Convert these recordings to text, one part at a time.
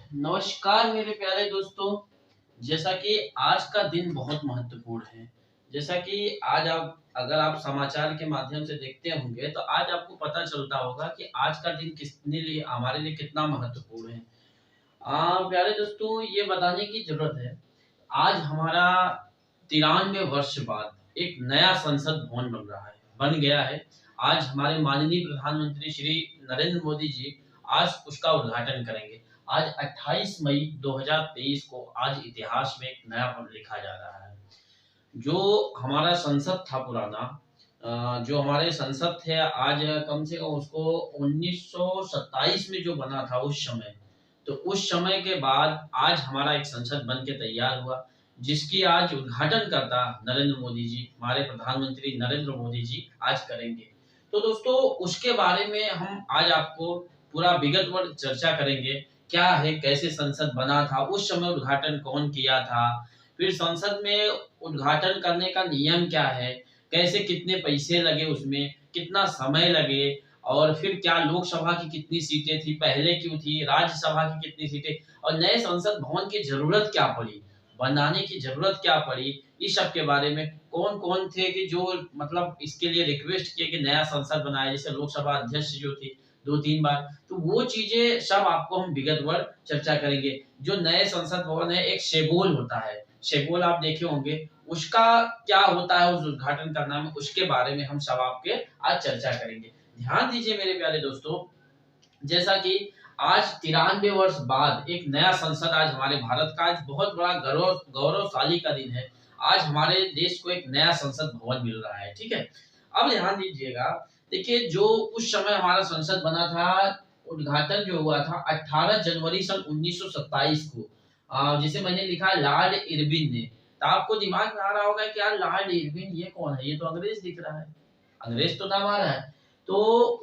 नमस्कार मेरे प्यारे दोस्तों। जैसा कि आज का दिन बहुत महत्वपूर्ण है। जैसा कि आज आप अगर आप समाचार के माध्यम से देखते होंगे तो आज आपको पता चलता होगा कि आज का दिन किसने लिए हमारे लिए कितना महत्वपूर्ण है। प्यारे दोस्तों, ये बताने की जरूरत है। आज हमारा 93 वर्ष बाद एक नया संसद भवन बन गया है। आज हमारे माननीय प्रधानमंत्री श्री नरेंद्र मोदी जी आज उसका उद्घाटन करेंगे। आज 28 मई 2023 को आज इतिहास में एक नया पन्ना लिखा जा रहा है। जो हमारा संसद था पुराना, जो हमारे संसद थे आज कम से कम उसको 1927 में जो बना था उस समय, तो उस समय के बाद आज हमारा एक संसद बन के तैयार हुआ, जिसकी आज उद्घाटन करता नरेंद्र मोदी जी, हमारे प्रधानमंत्री नरेंद्र मोदी जी आज करेंगे। तो दोस्तों, उसके बारे में हम आज आपको पूरा विगतवर चर्चा करेंगे। क्या है, कैसे संसद बना था, उस समय उद्घाटन कौन किया था, फिर संसद में उद्घाटन करने का नियम क्या है, कैसे कितने पैसे लगे, उसमें कितना समय लगे, और फिर क्या लोकसभा की कितनी सीटें थी, पहले क्यों थी, राज्यसभा की कितनी सीटें, और नए संसद भवन की जरूरत क्या पड़ी, बनाने की जरूरत क्या पड़ी, इस सब के बारे में कौन कौन थे कि जो मतलब इसके लिए रिक्वेस्ट किए कि नया संसद बनाए, जैसे लोकसभा अध्यक्ष जो थी 2-3 बार, तो वो चीजें सब आपको हम विगतवर चर्चा करेंगे। जो नए संसद भवन है, एक शेबोल होता है, शेबोल आप देखे होंगे, उसका क्या होता है उस उद्घाटन करना में, उसके बारे में हम सब आपके आज चर्चा करेंगे। ध्यान दीजिए मेरे प्यारे दोस्तों, जैसा कि आज 93 वर्ष बाद एक नया संसद, आज हमारे भारत का आज बहुत बड़ा गौरवशाली का दिन है। आज हमारे देश को एक नया संसद भवन मिल रहा है, ठीक है। अब ध्यान दीजिएगा, देखिए जो उस समय हमारा संसद बना था, उद्घाटन जो हुआ था 18 जनवरी सन 1927 को, जिसे मैंने लिखा लॉर्ड इरविन ने। तो आपको दिमाग में आ रहा होगा कि यार लॉर्ड इरविन ये कौन है, ये तो अंग्रेज दिख रहा है, अंग्रेज तो नाम आ रहा है। तो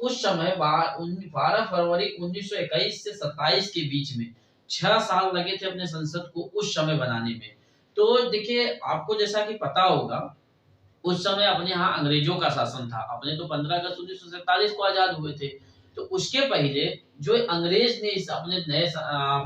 उस समय 12 फरवरी 1921 से 27 के बीच में 6 साल लगे थे अपने संसद को उस समय बनाने में। तो देखिए, आपको जैसा कि पता होगा, उस समय अपने यहाँ अंग्रेजों का शासन था। अपने तो 15 अगस्त 1947 को आजाद हुए थे। तो उसके पहले जो अंग्रेज ने इस अपने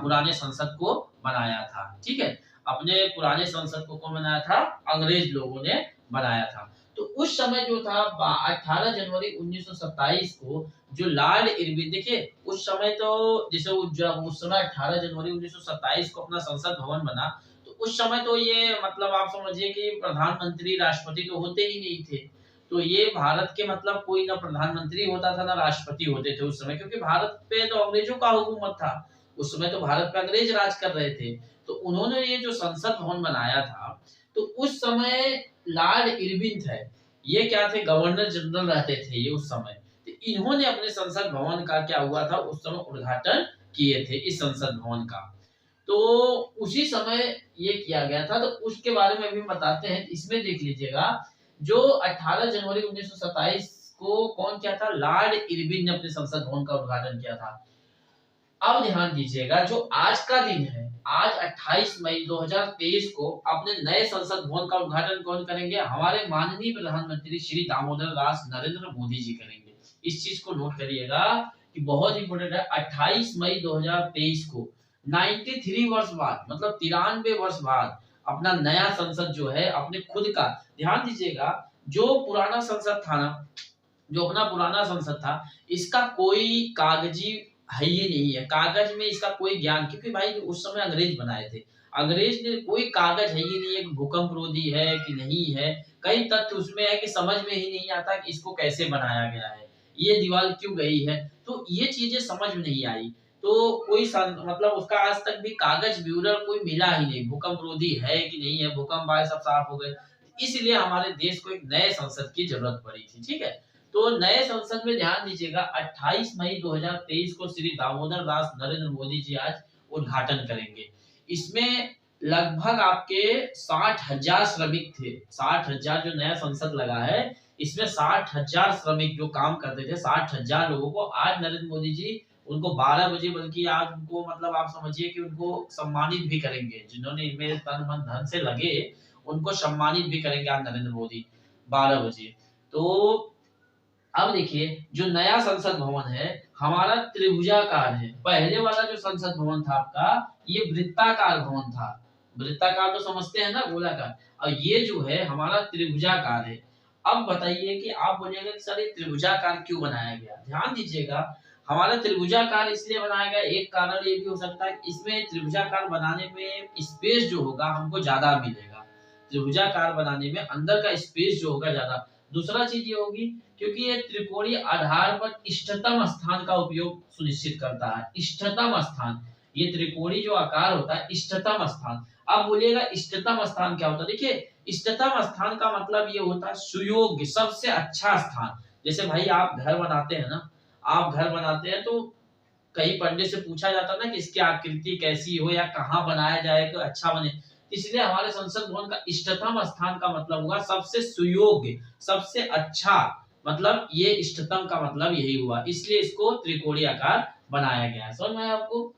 पुराने संसद को बनाया था, ठीक है। अपने पुराने संसद को कौन बनाया था? अंग्रेज लोगों ने बनाया था। तो उस समय जो था 18 जनवरी 1927 को जो लॉर्ड इरविन, देखिए उस समय तो जैसे जब उस समय 18 जनवरी 1927 को अपना संसद भवन बना, तो उस समय तो ये मतलब आप समझिए कि प्रधानमंत्री राष्ट्रपति तो होते ही नहीं थे। तो ये भारत के मतलब कोई ना प्रधानमंत्री होता था ना राष्ट्रपति होते थे उस समय, क्योंकि भारत पे तो अंग्रेजों का हुकूमत था। उस समय तो भारत पे अंग्रेज राज कर रहे थे। तो उन्होंने ये जो संसद भवन बनाया था, तो उस समय लॉर्ड इरविन थे, ये क्या थे, गवर्नर जनरल रहते थे ये उस समय। तो इन्होंने अपने संसद भवन का क्या हुआ था उस समय उद्घाटन किए थे इस संसद भवन का। तो उसी समय ये किया गया था। तो उसके बारे में भी बताते हैं। इसमें देख लीजिएगा, जो 18 जनवरी 1927 को कौन किया था? लॉर्ड इरविन ने अपने संसद भवन का उद्घाटन किया था। अब ध्यान दीजिएगा, जो आज का दिन है, आज 28 मई 2023 को अपने नए संसद भवन का उद्घाटन कौन करेंगे? हमारे माननीय प्रधानमंत्री श्री दामोदर दास नरेंद्र मोदी जी करेंगे। इस चीज को नोट करिएगा कि बहुत इंपोर्टेंट है। 28 मई 2023 को 93 वर्ष बाद, मतलब 93 वर्ष बाद अपना नया संसद जो है अपने खुद का, ध्यान दीजिएगा, जो पुराना संसद था ना, जो अपना पुराना संसद था, इसका कोई कागजी है ही नहीं है, कागज में इसका कोई ज्ञान, क्योंकि भाई उस समय अंग्रेज बनाए थे। अंग्रेज ने कोई कागज है ही नहीं है, भूकंप रोधी है कि नहीं है, कई तथ्य उसमें है कि समझ में ही नहीं आता कि इसको कैसे बनाया गया है, ये दीवार क्यों गई है, तो ये चीजें समझ में नहीं आई। तो कोई मतलब उसका आज तक भी कागज ब्यूरर कोई मिला ही नहीं, भूकंप रोधी है कि नहीं है, भूकंप आए सब साफ हो गए। इसलिए हमारे देश को एक नए संसद की जरूरत पड़ी थी, ठीक है। तो नए संसद में ध्यान दीजिएगा, 28 मई 2023 को श्री दामोदर दास नरेंद्र मोदी जी आज उद्घाटन करेंगे। इसमें लगभग आपके 60,000 श्रमिक थे। 60,000 जो नया संसद लगा है, इसमें 60,000 श्रमिक जो काम करते थे, 60,000 लोगों को आज नरेंद्र मोदी जी उनको 12 बजे, बल्कि आज उनको मतलब आप समझिए कि उनको सम्मानित भी करेंगे, जिन्होंने इनमें तन मन धन से लगे उनको सम्मानित भी करेंगे आज नरेंद्र मोदी 12 बजे। तो अब देखिए, जो नया संसद भवन है हमारा त्रिभुजाकार है। पहले वाला जो संसद भवन था आपका, ये वृत्ताकार भवन था। वृत्ताकार तो समझते हैं ना, गोलाकार। और ये जो है हमारा त्रिभुजाकार है। अब बताइए कि आप बोलिएगा कि सर ये त्रिभुजाकार क्यों बनाया गया। ध्यान दीजिएगा, हमारा त्रिभुजाकार इसलिए बनाया गया, एक कारण ये भी हो सकता है कि इसमें त्रिभुजाकार बनाने में स्पेस जो होगा हमको ज्यादा मिलेगा। त्रिभुजाकार बनाने में अंदर का स्पेस जो होगा ज्यादा। दूसरा चीज ये होगी क्योंकि ये त्रिकोणीय आधार पर इष्टतम स्थान का उपयोग सुनिश्चित करता है। इष्टतम स्थान, ये त्रिकोणीय जो आकार होता है, इष्टतम स्थान। अब बोलिएगा इष्टतम स्थान क्या होता है। देखिए, इष्टतम स्थान का मतलब ये होता है सुयोग्य, सबसे अच्छा स्थान। जैसे भाई आप घर बनाते हैं ना, आप घर बनाते हैं तो कहीं पंडित से पूछा जाता है ना कि इसकी आकृति कैसी हो या कहाँ बनाया जाए तो अच्छा बने। इसलिए हमारे संसद भवन का इष्टतम स्थान का मतलब हुआ सबसे सुयोग्य, सबसे अच्छा। मतलब ये इष्टतम का मतलब यही हुआ, इसलिए इसको त्रिकोणीय आकार बनाया गया है। समझ में आया आपको।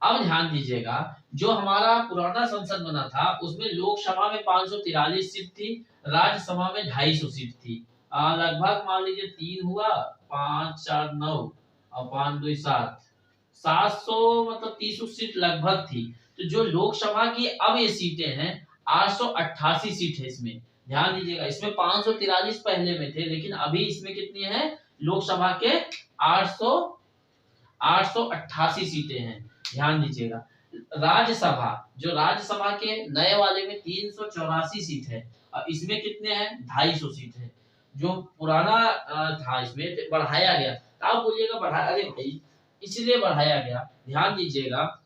अब ध्यान दीजिएगा, जो हमारा पुराना संसद बना था उसमें लोकसभा में 543 सीट थी, राज्यसभा में 250 सीट थी। लगभग मान लीजिए 3 हुआ, 5 4 9 और 5 2 7, 700 मतलब 30 सीट लगभग थी। तो जो लोकसभा की अब ये सीटें हैं 888 सीट है इसमें। ध्यान दीजिएगा, इसमें 543 पहले में थे, लेकिन अभी इसमें कितनी है लोकसभा के 888 सीटें हैं। ध्यान दीजिएगा, राज्यसभा, जो राज्यसभा के नए वाले में 384 सीट है और इसमें कितने हैं 250 सीट है। जो पुराना था इसमें बढ़ाया गया। आप बोलिएगा बढ़ाया, अरे भाई इसलिए बढ़ाया गया। ध्यान दीजिएगा,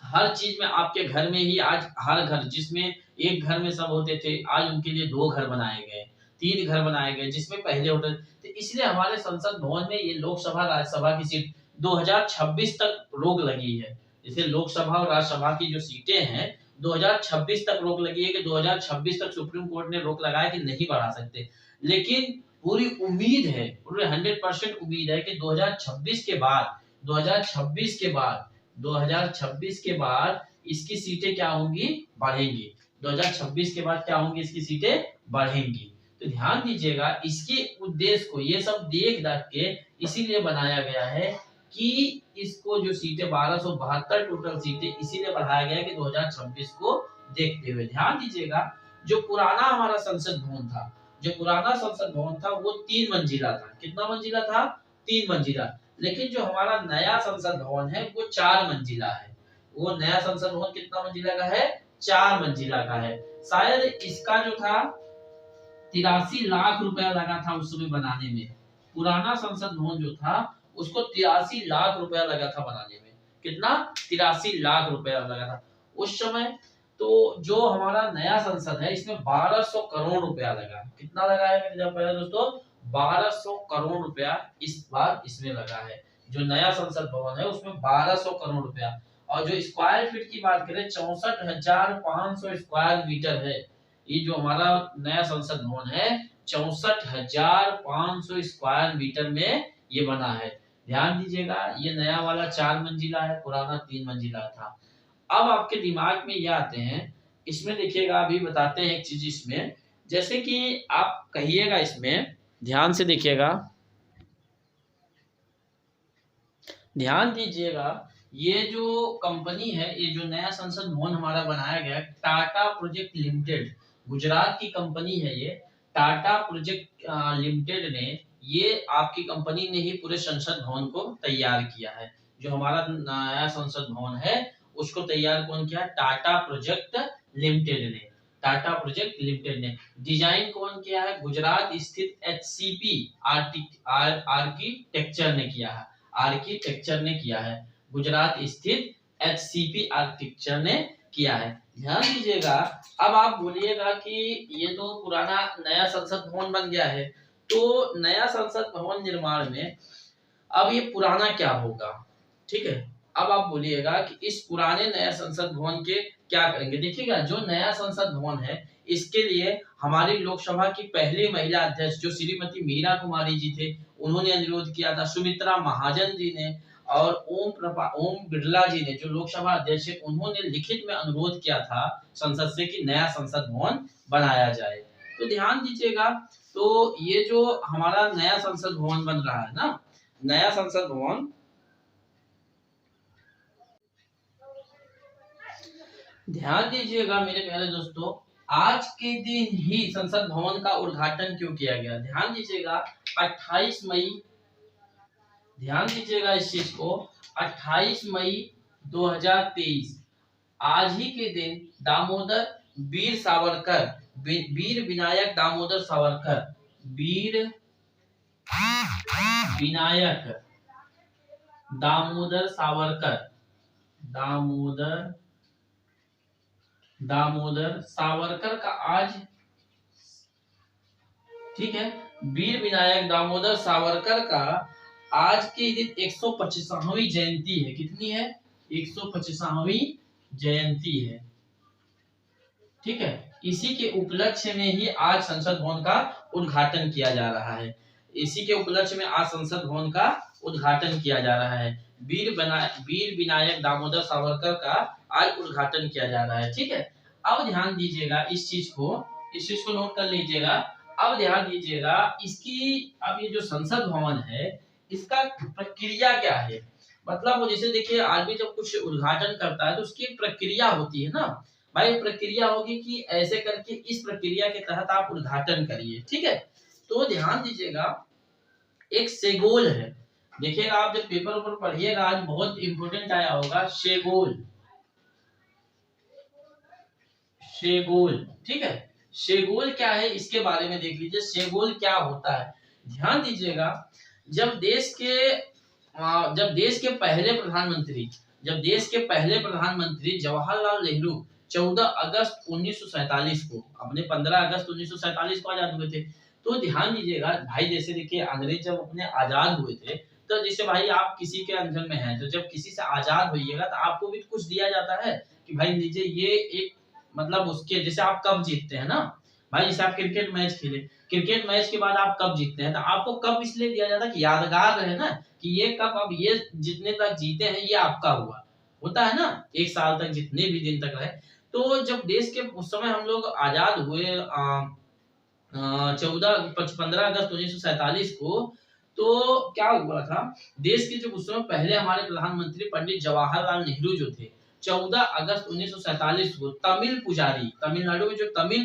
हर चीज में आपके घर में ही आज हर घर, जिसमें एक घर में सब होते थे, आज उनके लिए 2 घर बनाए गए, 3 घर बनाए गए, जिसमें पहले होते थे। इसलिए हमारे संसद भवन में ये लोकसभा राज्यसभा की सीट 2026 तक रोक लगी है। जैसे लोकसभा और राज्यसभा की जो सीटें हैं 2026 तक रोक लगी है कि 2026 तक सुप्रीम कोर्ट ने रोक लगाया कि नहीं बढ़ा सकते। लेकिन पूरी उम्मीद है, पूरे 100% उम्मीद है कि 2026 के बाद 2026 के बाद 2026 के बाद इसकी सीटें क्या होंगी, बढ़ेंगी। 2026 के बाद क्या होंगी, इसकी सीटें बढ़ेंगी। तो ध्यान दीजिएगा, इसके उद्देश्य को ये सब देख दाख के इसीलिए बनाया गया है कि इसको जो सीटें 1272 टोटल सीटें इसीलिए बढ़ाया गया कि 2026 को देखते हुए। ध्यान दीजिएगा, जो पुराना हमारा संसद भवन था, जो पुराना संसद भवन था वो 3 मंजिला था। कितना मंजिला था, 3 मंजिला। लेकिन जो हमारा नया संसद भवन है वो 4 मंजिला है। वो नया संसद भवन कितना मंजिला का है, 4 मंजिला का है। शायद इसका जो था 83 लाख रुपया लगा था उस समय बनाने में। पुराना संसद भवन जो था उसको 83 लाख रुपया लगा था बनाने में। कितना, 83 लाख रुपया लगा था उस समय। तो जो हमारा नया संसद है इसमें 1200 करोड़ रुपया लगा। कितना लगा है मेरे प्यारे दोस्तों, 1200 करोड़ रुपया इस बार इसमें लगा है। जो नया संसद भवन है उसमें 1200 करोड़ रुपया। और जो स्क्वायर फीट की बात करें 64,500 स्क्वायर मीटर है। ये जो हमारा नया संसद भवन है 64,500 स्क्वायर मीटर में ये बना है। ध्यान दीजिएगा, ये नया वाला 4 मंजिला है, पुराना 3 मंजिला था। अब आपके दिमाग में ये आते हैं, इसमें देखिएगा, अभी बताते हैं एक चीज इसमें। जैसे कि आप कहिएगा, इसमें ध्यान से देखिएगा, ध्यान दीजिएगा, ये जो कंपनी है, ये जो नया संसद भवन हमारा बनाया गया टाटा प्रोजेक्ट लिमिटेड, गुजरात की कंपनी है ये। टाटा प्रोजेक्ट लिमिटेड ने, ये आपकी कंपनी ने ही पूरे संसद भवन को तैयार किया है। जो हमारा नया संसद भवन है उसको तैयार कौन किया, टाटा प्रोजेक्ट लिमिटेड ने। टाटा प्रोजेक्ट लिमिटेड ने डिजाइन कौन किया है, गुजरात स्थित एचसीपी आर्किटेक्चर ने किया है। आर्किटेक्चर ने किया है, गुजरात स्थित एचसीपी आर्किटेक्चर ने किया है। ध्यान दीजिएगा, अब आप बोलिएगा कि ये तो पुराना नया संसद भवन बन गया है, तो नया संसद भवन निर्माण में अब ये पुराना क्या होगा। ठीक है, अब आप बोलिएगा कि इस पुराने नया संसद भवन के क्या करेंगे। देखिएगा, जो नया संसद भवन है इसके लिए हमारी लोकसभा की पहली महिला अध्यक्ष जो श्रीमती मीरा कुमारी जी थे, उन्होंने अनुरोध किया था। सुमित्रा महाजन जी ने और ओम बिरला जी ने, जो लोकसभा अध्यक्ष है, उन्होंने लिखित में अनुरोध किया था संसद से कि नया संसद भवन बनाया जाए। तो ध्यान दीजिएगा, तो ये जो हमारा नया संसद भवन बन रहा है ना, नया संसद भवन, ध्यान दीजिएगा मेरे प्यारे दोस्तों, आज के दिन ही संसद भवन का उद्घाटन क्यों किया गया? ध्यान दीजिएगा 28 मई, ध्यान दीजिएगा इस चीज को, 28 मई 2023 आज ही के दिन दामोदर वीर सावरकर, वीर विनायक दामोदर सावरकर, वीर विनायक दामोदर सावरकर, दामोदर सावरकर का आज, ठीक है, वीर विनायक दामोदर सावरकर का आज के दिन 125वीं जयंती है। कितनी है? 125वीं जयंती है। ठीक है, इसी के उपलक्ष्य में ही आज संसद भवन का उद्घाटन किया जा रहा है। इसी के उपलक्ष्य में आज संसद भवन का उद्घाटन किया जा रहा है। वीर विनायक दामोदर सावरकर का आज उद्घाटन किया जा रहा है। ठीक है, अब ध्यान दीजिएगा इस चीज को नोट कर लीजिएगा। अब ध्यान दीजिएगा इसकी, अब ये जो संसद भवन है इसका प्रक्रिया क्या है? मतलब वो जैसे देखिए आदमी जब कुछ उद्घाटन करता है तो उसकी एक प्रक्रिया होती है ना भाई, प्रक्रिया होगी कि ऐसे करके इस प्रक्रिया के तहत आप उद्घाटन करिए। ठीक है, तो ध्यान दीजिएगा एक शेगोल है, देखिएगा आप जब पेपर ऊपर पढ़िएगा आज बहुत इंपोर्टेंट आया होगा, शेगोल, शेगोल। ठीक है, शेगोल क्या है इसके बारे में देख लीजिए, शेगोल क्या होता है। ध्यान दीजिएगा जब देश के पहले प्रधानमंत्री जवाहरलाल नेहरू 14 अगस्त 1947 को, अपने 15 अगस्त 1947 को आजाद हुए थे। तो ध्यान दीजिएगा भाई, जैसे देखिए अंग्रेज जब अपने आजाद हुए थे तो जैसे भाई आप किसी के अंदर में हैं तो जब किसी से आजाद होइएगा तो आपको भी कुछ दिया जाता है कि भाई लीजिए ये एक, मतलब उसके जैसे आप कब जीतते हैं ना भाई, जैसे आप क्रिकेट मैच खेले, क्रिकेट मैच के बाद आप कब जीतते हैं तो आपको कप इसलिए दिया जाता है कि यादगार रहे ना कि ये कप अब ये जितने तक जीते हैं ये आपका हुआ, होता है ना, एक साल तक जितने भी दिन तक रहे। तो जब देश के उस समय हम लोग आजाद हुए 15 अगस्त 1947 को, तो क्या हुआ था, देश के जो उस समय पहले हमारे प्रधानमंत्री पंडित जवाहरलाल नेहरू जो थे 14 अगस्त 1947 को तमिलनाडु में जो तमिल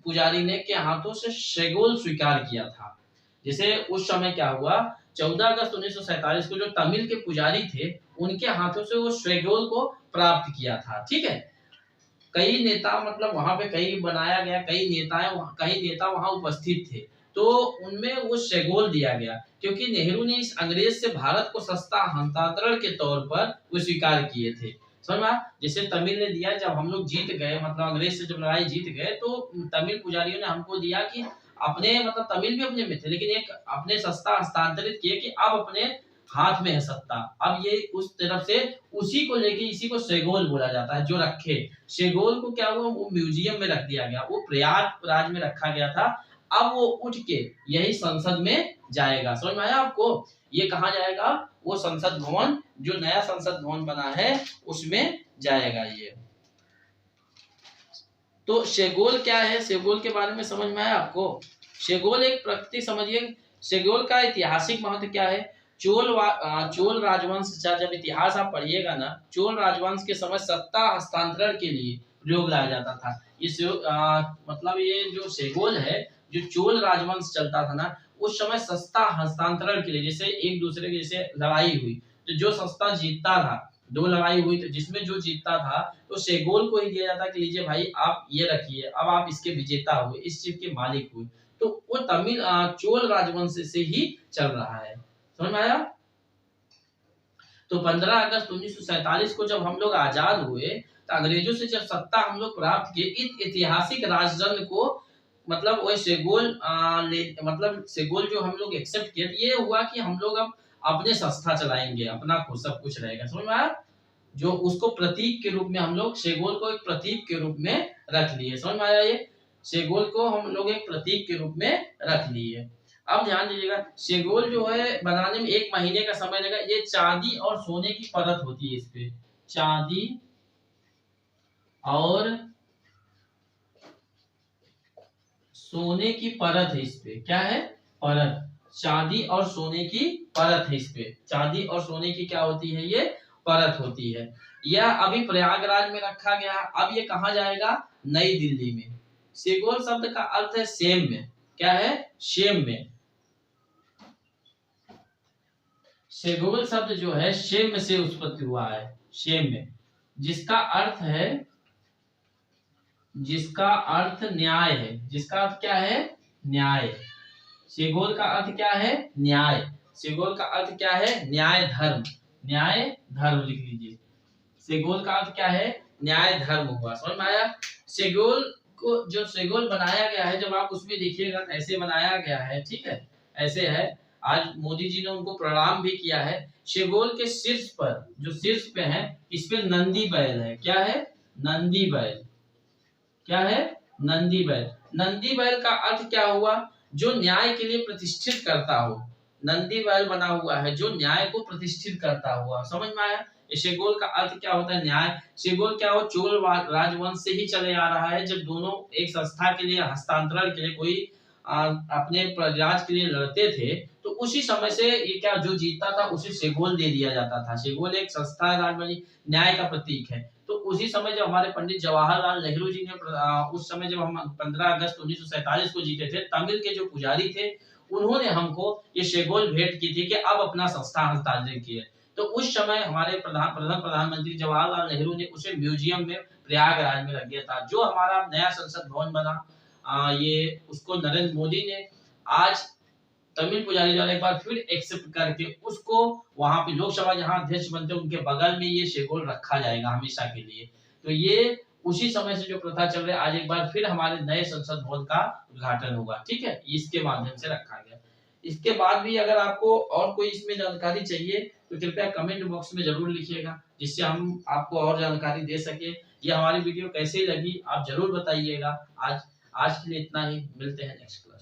पुजारी ने के हाथों से शेगोल स्वीकार किया था। जैसे उस समय क्या हुआ, 14 अगस्त 1947 को जो तमिल के पुजारी थे उनके हाथों से वो शेगोल को प्राप्त किया था। ठीक है, कई नेता, मतलब वहां पे कई बनाया गया, कई नेता वहां उपस्थित थे, तो उनमें वो शेगोल दिया गया क्योंकि नेहरू ने इस अंग्रेज से भारत को सस्ता हस्तांतरण के तौर पर वो स्वीकार किए थे। समझ में? जैसे तमिल ने दिया, जब हम लोग जीत गए, मतलब अंग्रेज से जब लड़ाई जीत गए तो तमिल पुजारियों ने हमको दिया कि अपने, मतलब तमिल भी अपने में थे लेकिन एक अपने सस्ता हस्तांतरित किए कि अब अपने हाथ में है सत्ता, अब ये उस तरफ से उसी को लेके इसी को शेगोल बोला जाता है जो रखे। शेगोल को क्या हुआ, वो म्यूजियम में रख दिया गया, वो प्रयागराज में रखा गया था, अब वो उठ के यही संसद में जाएगा। समझ में आया आपको? ये कहाँ जाएगा? वो संसद भवन, जो नया संसद भवन बना है उसमें जाएगा ये। तो शेगोल क्या है, शेगोल के बारे में समझ में आया आपको? शेगोल एक प्रकृति, समझिए शेगोल का ऐतिहासिक महत्व क्या है। चोल राजवंश, जब इतिहास आप पढ़िएगा ना, चोल राजवंश के समय सत्ता हस्तांतरण के लिए प्रयोग लाया जाता था। मतलब ये जो शेगोल है, जो चोल राजवंश चलता था ना उस समय सत्ता हस्तांतरण के लिए, जैसे एक दूसरे की जैसे लड़ाई हुई तो जो सत्ता जीतता था, दो लड़ाई हुई तो जिसमें जो जीतता था तो शेगोल को ही दिया जाता कि लीजिए भाई आप ये रखिए, अब आप इसके विजेता हुए, इस चीज के मालिक हुए। तो वो तमिल चोल राजवंश से ही चल रहा है। समझ में आया? तो 15 अगस्त 1947 को जब हम लोग आजाद हुए तो अंग्रेजों से जब सत्ता हम लोग प्राप्त किए, इस ऐतिहासिक राजदंड को, मतलब वो शेगोल मतलब शेगोल जो हम लोग एक्सेप्ट किया, ये हुआ कि हम लोग अब अपने संस्था चलाएंगे, अपना खुद सब कुछ रहेगा। समझ में आया? जो उसको प्रतीक के रूप में हम लोग शेगोल को एक प्रतीक के रूप में रख लिए। समझ में आया? ये शेगोल को हम लोग एक प्रतीक के रूप में रख लिए। अब ध्यान दीजिएगा, शेगोल जो है बनाने में 1 महीने का समय लगा। ये चांदी और सोने की परत होती है, इस पे चांदी और सोने की परत है, इस पे क्या है, परत, चांदी और सोने की परत है। इस पे चांदी और सोने की क्या होती है, ये परत होती है। यह अभी प्रयागराज में रखा गया। अब ये कहाँ जाएगा, नई दिल्ली में। शेगोल शब्द का अर्थ है सेम में। क्या है, शेम में। शेगोल शब्द जो है शेम से उत्पत्ति हुआ है, शेम में, जिसका अर्थ है, जिसका अर्थ न्याय है। जिसका अर्थ क्या है, न्याय। शेगोल का अर्थ क्या है, न्याय। शेगोल का अर्थ क्या है, न्याय धर्म। न्याय धर्म लिख लीजिए। शेगोल का अर्थ क्या है, न्याय धर्म हुआ। समझ में आया। शेगोल को जो शेगोल बनाया गया है, जब आप उसमें देखिएगा ऐसे बनाया गया है, ठीक है, ऐसे है। आज मोदी जी ने उनको प्रणाम भी किया है। शेगोल के शीर्ष पर, जो शीर्ष पे है, इस पे नंदी बैल है। क्या है, नंदी बैल। क्या है, नंदी बैल। नंदी बैल का अर्थ क्या हुआ, जो न्याय के लिए प्रतिष्ठित करता हो। नंदी बैल बना हुआ है जो न्याय को प्रतिष्ठित करता हुआ। समझ में आया। शेगोल का अर्थ क्या होता है, न्याय। शेगोल क्या हो, चोल राजवंश से ही चले आ रहा है। जब दोनों एक संस्था के लिए हस्तांतरण के लिए कोई अपने प्रजाज के लिए लड़ते थे, तो उसी समय से ये क्या, जो जीतता था उसे शेगोल दे दिया जाता था। शेगोल एक संस्था राजवंशी न्याय का प्रतीक है। तो उसी समय जब हमारे पंडित जवाहरलाल नेहरू जी ने उस समय जब हम 15 अगस्त 1947 को जीते थे, तमिल के जो पुजारी थे उन्होंने हमको ये शेगोल भेंट की थी कि अब अपना संस्था हस्तांतरित किए। तो उस समय हमारे प्रधानमंत्री जवाहरलाल नेहरू ने उसे म्यूजियम में प्रयागराज में रख दिया था। जो हमारा नया संसद भवन बना, ये उसको नरेंद्र मोदी ने आज तमिल पुजारी द्वारा एक बार फिर एक्सेप्ट करके उसको वहां पे लोकसभा जहां अध्यक्ष बनते हैं उनके बगल में ये शेगोल रखा जाएगा हमेशा के लिए। तो ये उसी समय से जो प्रथा चल रही है, आज एक बार फिर हमारे नए संसद भवन का उद्घाटन होगा। ठीक है, इसके माध्यम से रखा गया। इसके बाद भी अगर आपको और कोई इसमें जानकारी चाहिए तो कृपया कमेंट बॉक्स में जरूर लिखिएगा, जिससे हम आपको और जानकारी दे सके। ये हमारी वीडियो कैसी लगी आप जरूर बताइएगा। आज के लिए इतना ही, मिलते हैं नेक्स्ट क्लास।